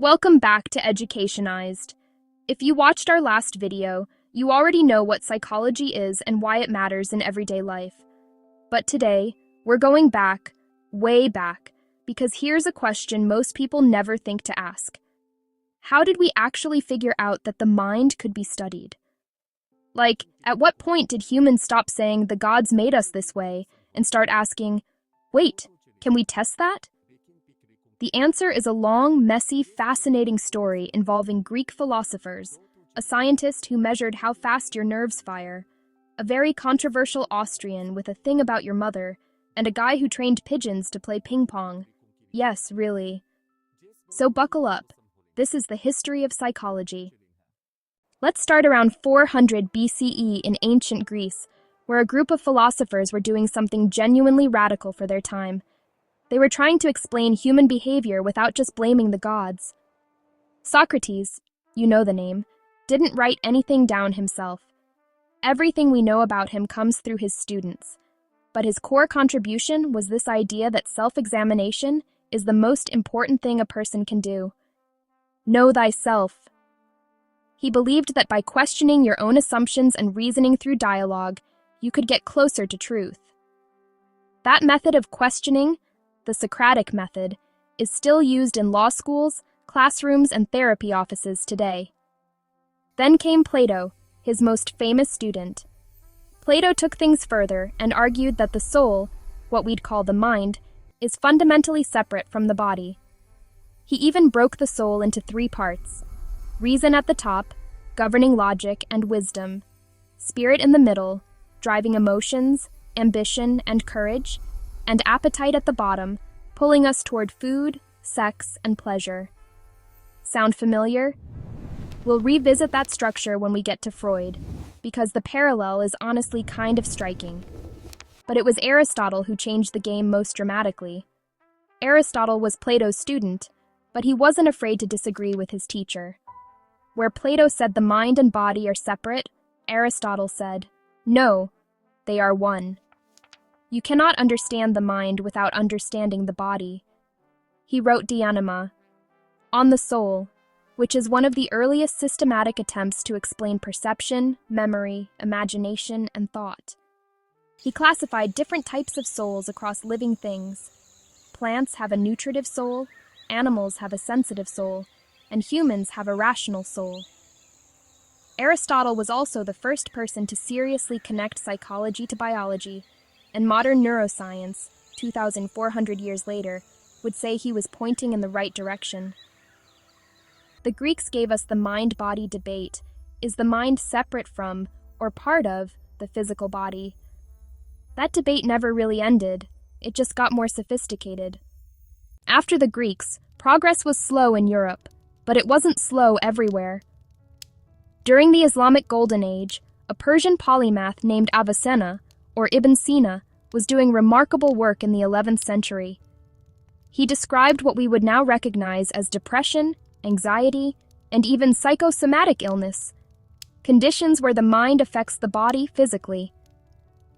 Welcome back to Educationized. If you watched our last video, you already know what psychology is and why it matters in everyday life. But today, we're going back, way back, because here's a question most people never think to ask. How did we actually figure out that the mind could be studied? Like, at what point did humans stop saying the gods made us this way and start asking, wait, can we test that? The answer is a long, messy, fascinating story involving Greek philosophers, a scientist who measured how fast your nerves fire, a very controversial Austrian with a thing about your mother, and a guy who trained pigeons to play ping pong. Yes, really. So buckle up. This is the history of psychology. Let's start around 400 BCE in ancient Greece, where a group of philosophers were doing something genuinely radical for their time. They were trying to explain human behavior without just blaming the gods. Socrates, you know the name, didn't write anything down himself. Everything we know about him comes through his students. But his core contribution was this idea that self-examination is the most important thing a person can do. Know thyself. He believed that by questioning your own assumptions and reasoning through dialogue, you could get closer to truth. That method of questioning, the Socratic method, is still used in law schools, classrooms, and therapy offices today. Then came Plato, his most famous student. Plato took things further and argued that the soul, what we'd call the mind, is fundamentally separate from the body. He even broke the soul into three parts: reason at the top, governing logic and wisdom; spirit in the middle, driving emotions, ambition, and courage; and appetite at the bottom, pulling us toward food, sex, and pleasure. Sound familiar? We'll revisit that structure when we get to Freud, because the parallel is honestly kind of striking. But it was Aristotle who changed the game most dramatically. Aristotle was Plato's student, but he wasn't afraid to disagree with his teacher. Where Plato said the mind and body are separate, Aristotle said, no, they are one. You cannot understand the mind without understanding the body. He wrote De Anima, on the soul, which is one of the earliest systematic attempts to explain perception, memory, imagination, and thought. He classified different types of souls across living things. Plants have a nutritive soul, animals have a sensitive soul, and humans have a rational soul. Aristotle was also the first person to seriously connect psychology to biology, and modern neuroscience, 2,400 years later, would say he was pointing in the right direction. The Greeks gave us the mind-body debate. Is the mind separate from, or part of, the physical body? That debate never really ended. It just got more sophisticated. After the Greeks, progress was slow in Europe, but it wasn't slow everywhere. During the Islamic Golden Age, a Persian polymath named Avicenna, or Ibn Sina, was doing remarkable work in the 11th century. He described what we would now recognize as depression, anxiety, and even psychosomatic illness, conditions where the mind affects the body physically.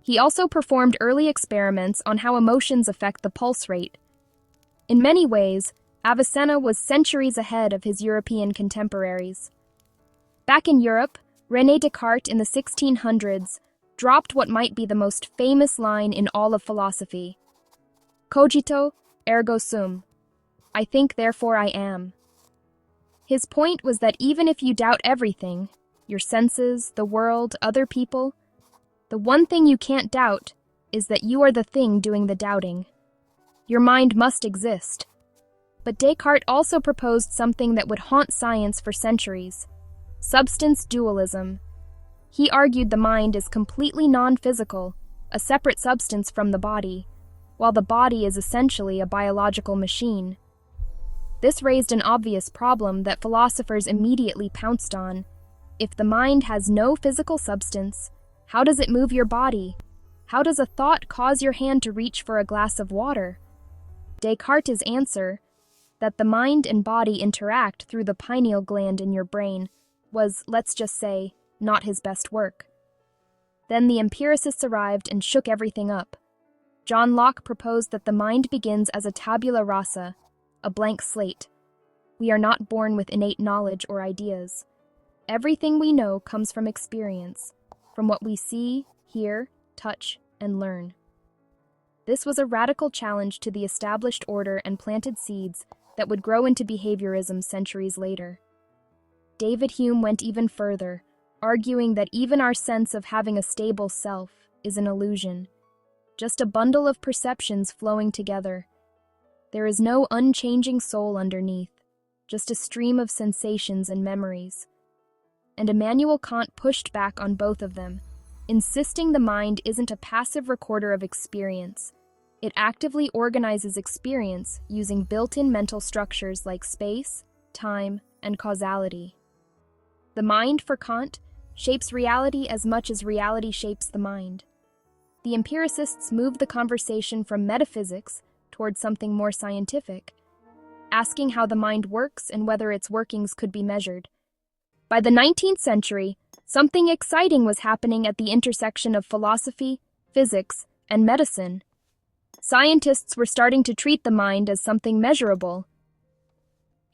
He also performed early experiments on how emotions affect the pulse rate. In many ways, Avicenna was centuries ahead of his European contemporaries. Back in Europe, René Descartes in the 1600s dropped what might be the most famous line in all of philosophy: cogito, ergo sum. I think, therefore I am. His point was that even if you doubt everything, your senses, the world, other people, the one thing you can't doubt is that you are the thing doing the doubting. Your mind must exist. But Descartes also proposed something that would haunt science for centuries: substance dualism. He argued the mind is completely non-physical, a separate substance from the body, while the body is essentially a biological machine. This raised an obvious problem that philosophers immediately pounced on. If the mind has no physical substance, how does it move your body? How does a thought cause your hand to reach for a glass of water? Descartes' answer, that the mind and body interact through the pineal gland in your brain, was, let's just say, not his best work. Then the empiricists arrived and shook everything up. John Locke proposed that the mind begins as a tabula rasa, a blank slate. We are not born with innate knowledge or ideas. Everything we know comes from experience, from what we see, hear, touch, and learn. This was a radical challenge to the established order and planted seeds that would grow into behaviorism centuries later. David Hume went even further, arguing that even our sense of having a stable self is an illusion, just a bundle of perceptions flowing together. There is no unchanging soul underneath, just a stream of sensations and memories. And Immanuel Kant pushed back on both of them, insisting the mind isn't a passive recorder of experience. It actively organizes experience using built-in mental structures like space, time, and causality. The mind, for Kant, shapes reality as much as reality shapes the mind. The empiricists moved the conversation from metaphysics towards something more scientific, asking how the mind works and whether its workings could be measured. By the 19th century, something exciting was happening at the intersection of philosophy, physics, and medicine. Scientists were starting to treat the mind as something measurable.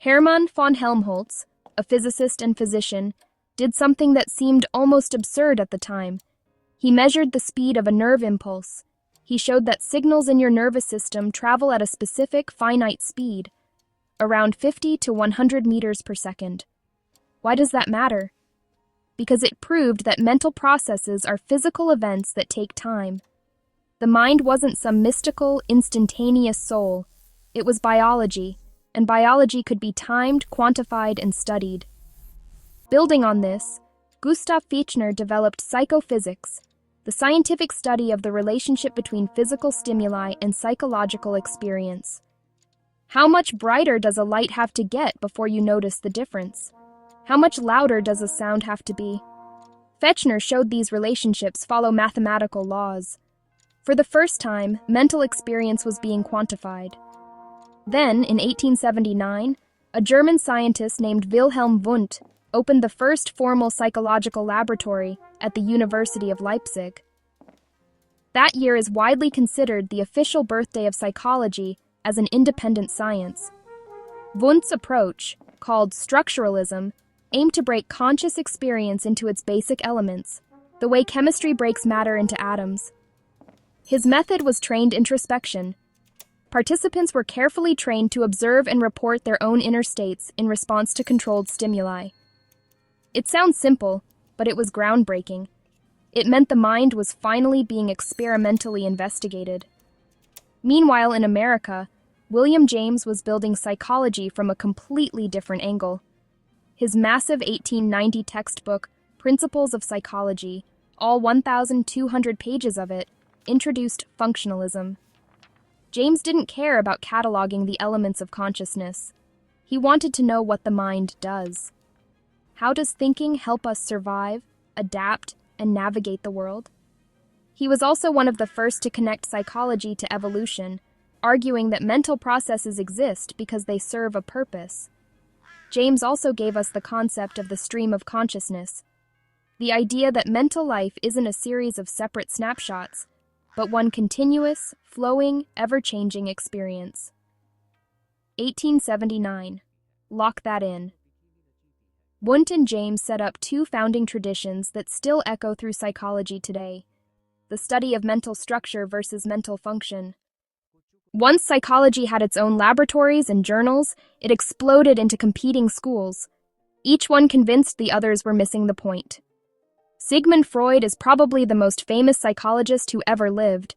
Hermann von Helmholtz, a physicist and physician, did something that seemed almost absurd at the time. He measured the speed of a nerve impulse. He showed that signals in your nervous system travel at a specific finite speed, around 50 to 100 meters per second. Why does that matter? Because it proved that mental processes are physical events that take time. The mind wasn't some mystical, instantaneous soul. It was biology, and biology could be timed, quantified, and studied. Building on this, Gustav Fechner developed psychophysics, the scientific study of the relationship between physical stimuli and psychological experience. How much brighter does a light have to get before you notice the difference? How much louder does a sound have to be? Fechner showed these relationships follow mathematical laws. For the first time, mental experience was being quantified. Then, in 1879, a German scientist named Wilhelm Wundt opened the first formal psychological laboratory at the University of Leipzig. That year is widely considered the official birthday of psychology as an independent science. Wundt's approach, called Structuralism, aimed to break conscious experience into its basic elements, the way chemistry breaks matter into atoms. His method was trained introspection. Participants were carefully trained to observe and report their own inner states in response to controlled stimuli. It sounds simple, but it was groundbreaking. It meant the mind was finally being experimentally investigated. Meanwhile, in America, William James was building psychology from a completely different angle. His massive 1890 textbook, Principles of Psychology, all 1,200 pages of it, introduced functionalism. James didn't care about cataloging the elements of consciousness. He wanted to know what the mind does. How does thinking help us survive, adapt, and navigate the world? He was also one of the first to connect psychology to evolution, arguing that mental processes exist because they serve a purpose. James also gave us the concept of the stream of consciousness, the idea that mental life isn't a series of separate snapshots, but one continuous, flowing, ever-changing experience. 1879. Lock that in. Wundt and James set up two founding traditions that still echo through psychology today: the study of mental structure versus mental function. Once psychology had its own laboratories and journals, it exploded into competing schools. Each one convinced the others were missing the point. Sigmund Freud is probably the most famous psychologist who ever lived,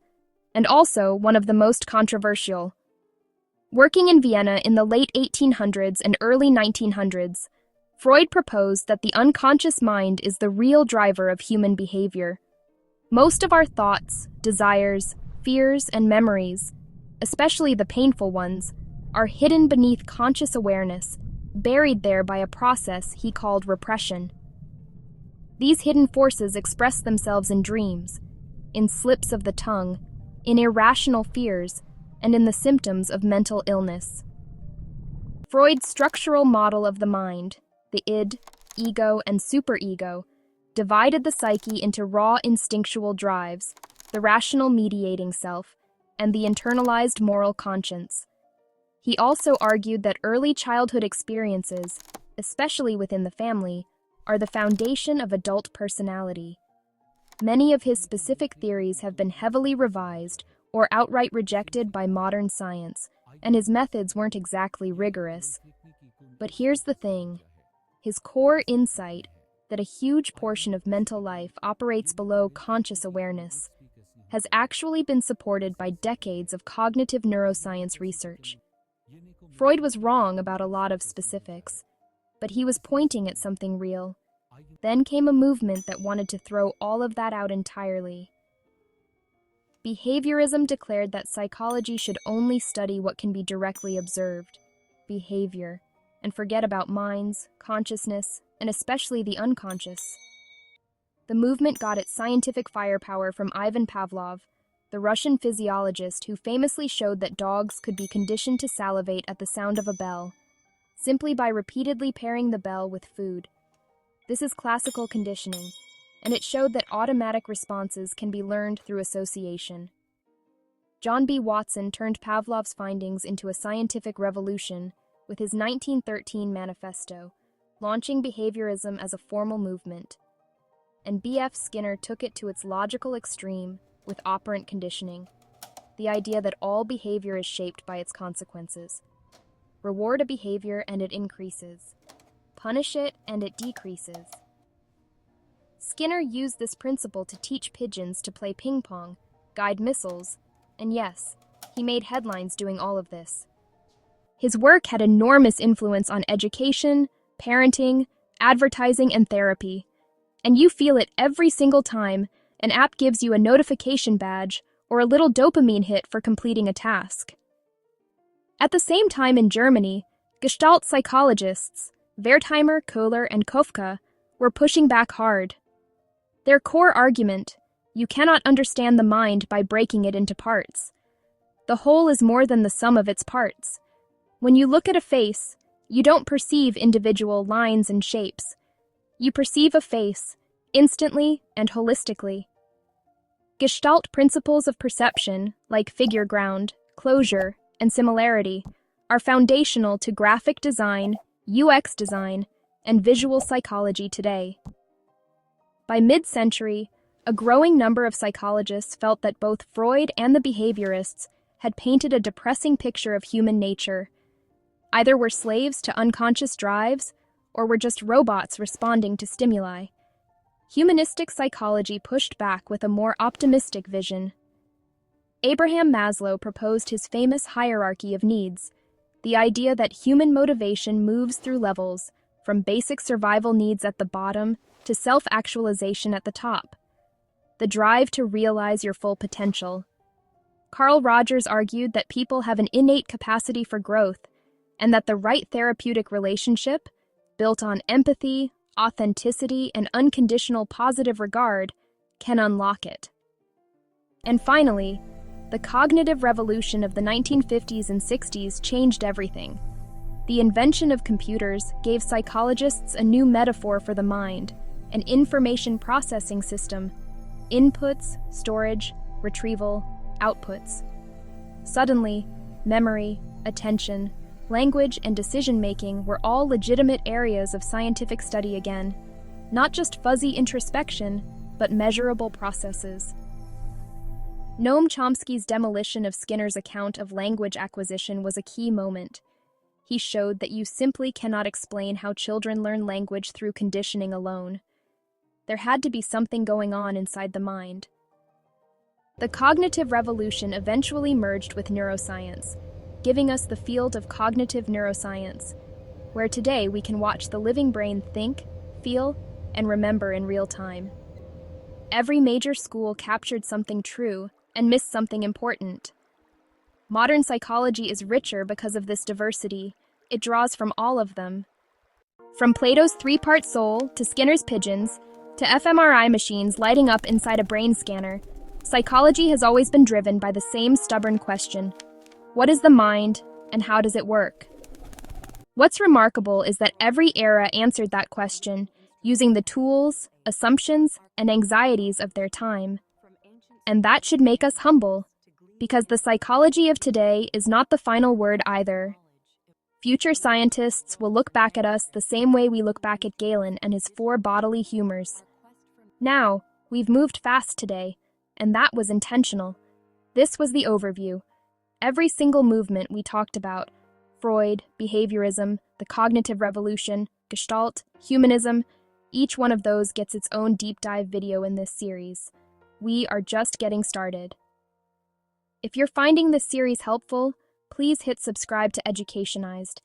and also one of the most controversial. Working in Vienna in the late 1800s and early 1900s, Freud proposed that the unconscious mind is the real driver of human behavior. Most of our thoughts, desires, fears, and memories, especially the painful ones, are hidden beneath conscious awareness, buried there by a process he called repression. These hidden forces express themselves in dreams, in slips of the tongue, in irrational fears, and in the symptoms of mental illness. Freud's structural model of the mind, the id, ego, and superego, divided the psyche into raw instinctual drives, the rational mediating self, and the internalized moral conscience. He also argued that early childhood experiences, especially within the family, are the foundation of adult personality. Many of his specific theories have been heavily revised or outright rejected by modern science, and his methods weren't exactly rigorous. But here's the thing. His core insight, that a huge portion of mental life operates below conscious awareness, has actually been supported by decades of cognitive neuroscience research. Freud was wrong about a lot of specifics, but he was pointing at something real. Then came a movement that wanted to throw all of that out entirely. Behaviorism declared that psychology should only study what can be directly observed, behavior, and forget about minds, consciousness, and especially the unconscious. The movement got its scientific firepower from Ivan Pavlov, the Russian physiologist who famously showed that dogs could be conditioned to salivate at the sound of a bell, simply by repeatedly pairing the bell with food. This is classical conditioning, and it showed that automatic responses can be learned through association. John B. Watson turned Pavlov's findings into a scientific revolution with his 1913 manifesto, launching behaviorism as a formal movement. And B.F. Skinner took it to its logical extreme with operant conditioning, the idea that all behavior is shaped by its consequences. Reward a behavior and it increases. Punish it and it decreases. Skinner used this principle to teach pigeons to play ping pong, guide missiles, and yes, he made headlines doing all of this. His work had enormous influence on education, parenting, advertising, and therapy. And you feel it every single time an app gives you a notification badge or a little dopamine hit for completing a task. At the same time in Germany, Gestalt psychologists, Wertheimer, Kohler, and Kofka, were pushing back hard. Their core argument, you cannot understand the mind by breaking it into parts. The whole is more than the sum of its parts. When you look at a face, you don't perceive individual lines and shapes. You perceive a face, instantly and holistically. Gestalt principles of perception, like figure ground, closure, and similarity, are foundational to graphic design, UX design, and visual psychology today. By mid-century, a growing number of psychologists felt that both Freud and the behaviorists had painted a depressing picture of human nature. Either we're slaves to unconscious drives, or we're just robots responding to stimuli. Humanistic psychology pushed back with a more optimistic vision. Abraham Maslow proposed his famous hierarchy of needs, the idea that human motivation moves through levels, from basic survival needs at the bottom to self-actualization at the top. The drive to realize your full potential. Carl Rogers argued that people have an innate capacity for growth, and that the right therapeutic relationship, built on empathy, authenticity, and unconditional positive regard, can unlock it. And finally, the cognitive revolution of the 1950s and 60s changed everything. The invention of computers gave psychologists a new metaphor for the mind, an information processing system, inputs, storage, retrieval, outputs. Suddenly, memory, attention, language, and decision-making were all legitimate areas of scientific study again, not just fuzzy introspection, but measurable processes. Noam Chomsky's demolition of Skinner's account of language acquisition was a key moment. He showed that you simply cannot explain how children learn language through conditioning alone. There had to be something going on inside the mind. The cognitive revolution eventually merged with neuroscience, giving us the field of cognitive neuroscience, where today we can watch the living brain think, feel, and remember in real time. Every major school captured something true and missed something important. Modern psychology is richer because of this diversity. It draws from all of them. From Plato's three-part soul to Skinner's pigeons to fMRI machines lighting up inside a brain scanner, psychology has always been driven by the same stubborn question: what is the mind, and how does it work? What's remarkable is that every era answered that question using the tools, assumptions, and anxieties of their time. And that should make us humble, because the psychology of today is not the final word either. Future scientists will look back at us the same way we look back at Galen and his 4 bodily humors. Now, we've moved fast today, and that was intentional. This was the overview. Every single movement we talked about, Freud, behaviorism, the cognitive revolution, Gestalt, humanism, each one of those gets its own deep dive video in this series. We are just getting started. If you're finding this series helpful, please hit subscribe to Educationized.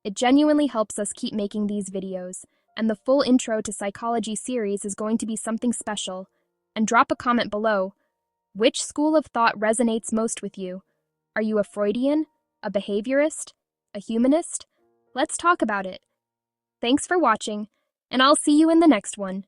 It genuinely helps us keep making these videos, and the full Intro to Psychology series is going to be something special. And drop a comment below. Which school of thought resonates most with you? Are you a Freudian, a behaviorist, a humanist? Let's talk about it. Thanks for watching, and I'll see you in the next one.